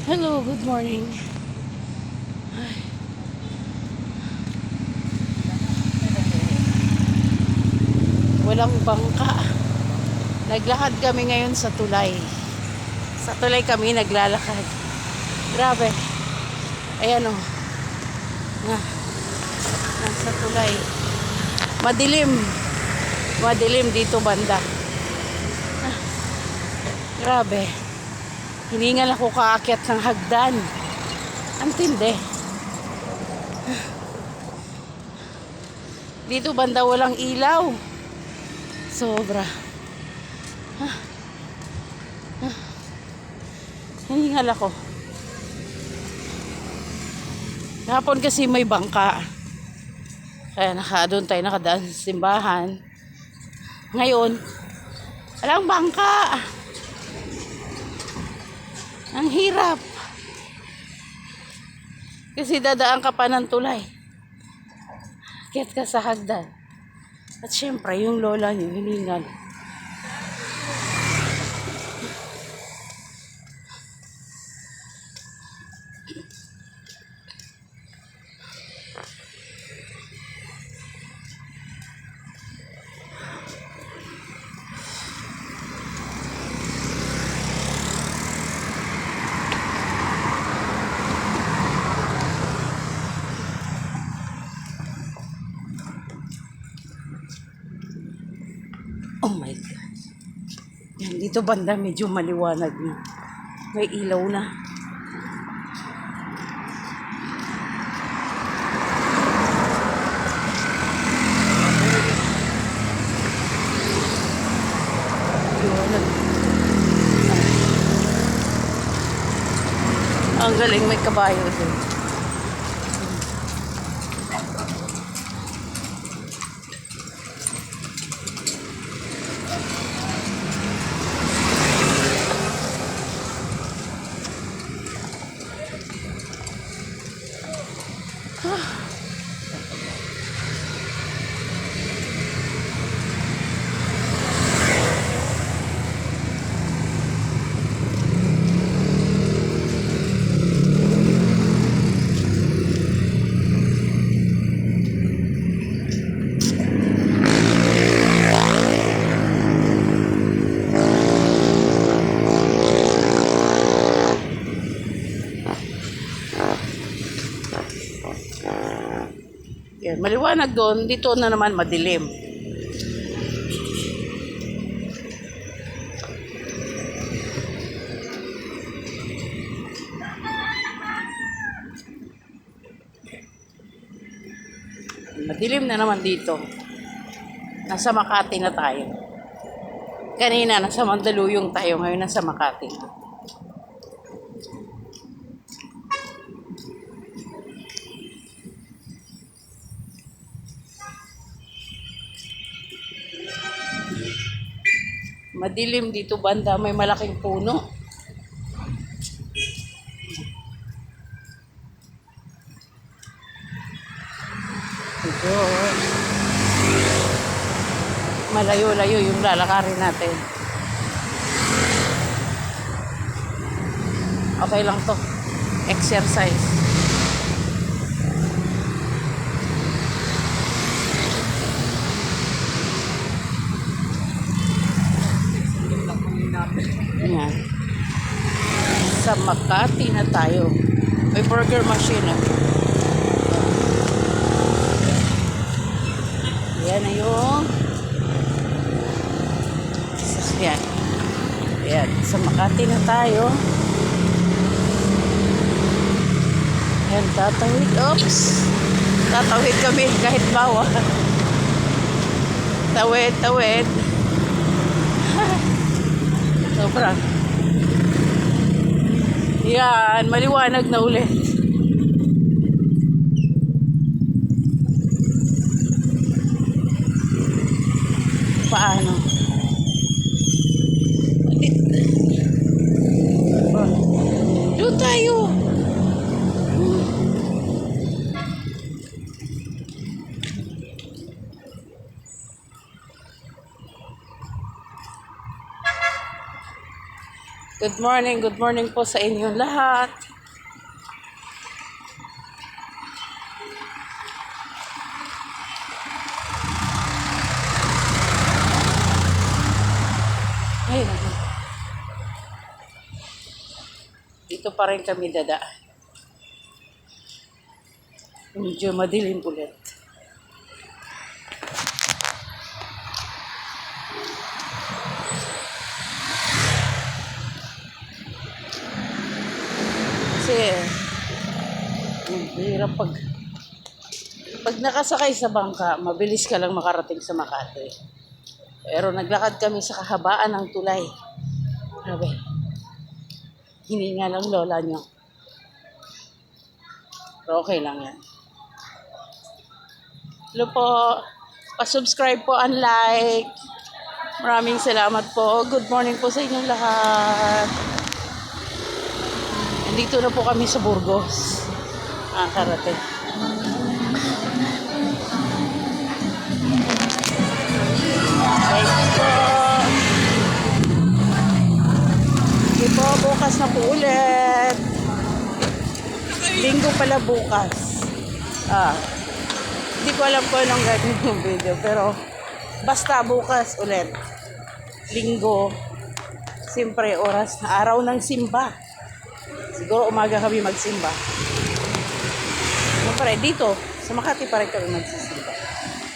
Hello, good morning. Walang bangka. Naglakad kami ngayon sa tulay. Sa tulay kami naglalakad. Grabe. Ayan o. Nasa tulay. Madilim. Madilim dito banda. Grabe. Hiningal ako kaakyat ng hagdan. Ang tindi. Dito banda walang ilaw. Sobra. Hiningal ako. Kahapon kasi may bangka. Kaya doon tayo nakadaan sa simbahan. Ngayon, walang bangka. Ang hirap. Kasi dadaan ka pa ng tulay. Akyat ka sa hagdan. At syempre, yung lola niyo, hiningal. Oh my God. Yan, dito banda medyo maliwanag na. May ilaw na. Liwanag. Ang galing, may kabayo din. Yan, maliwanag doon, dito na naman madilim. Madilim na naman dito. Nasa Makati na tayo. Kanina nasa Mandaluyong tayo, ngayon nasa Makati na. Madilim dito banda, may malaking puno. Ito. Malayo-layo yung lalakarin natin. Okay lang to. Exercise. Yan. Sa Makati na tayo. May burger machine. Yan na yung sasakyan. Yan. Sa Makati na tayo. Yan, tatawid. Oops! Tatawid kami kahit bawal. Tawid, tawid. Sobra. Yan, maliwanag na ulit. Paano? Doon tayo. good morning po sa inyong lahat. Ay, naku. Dito pa rin kami dadaan. Medyo madilim ulit. Kasi, hirap pag nakasakay sa bangka, mabilis ka lang makarating sa Makati. Pero naglakad kami sa kahabaan ng tulay. Grabe. Hininga lang lola nyo. Pero okay lang yan. Hello po. Pa-subscribe po and like. Maraming salamat po. Good morning po sa inyong lahat. Nandito na po kami sa Burgos. Karating. Thank you po. Sige po, bukas na po ulit. Linggo pala bukas. Hindi ko alam po anong gagawin yung video. Pero basta bukas ulit. Linggo. Siyempre oras na araw ng simba. Siguro umaga kami magsimba. Siyempre dito, sa Makati pa rin kami magsisimba.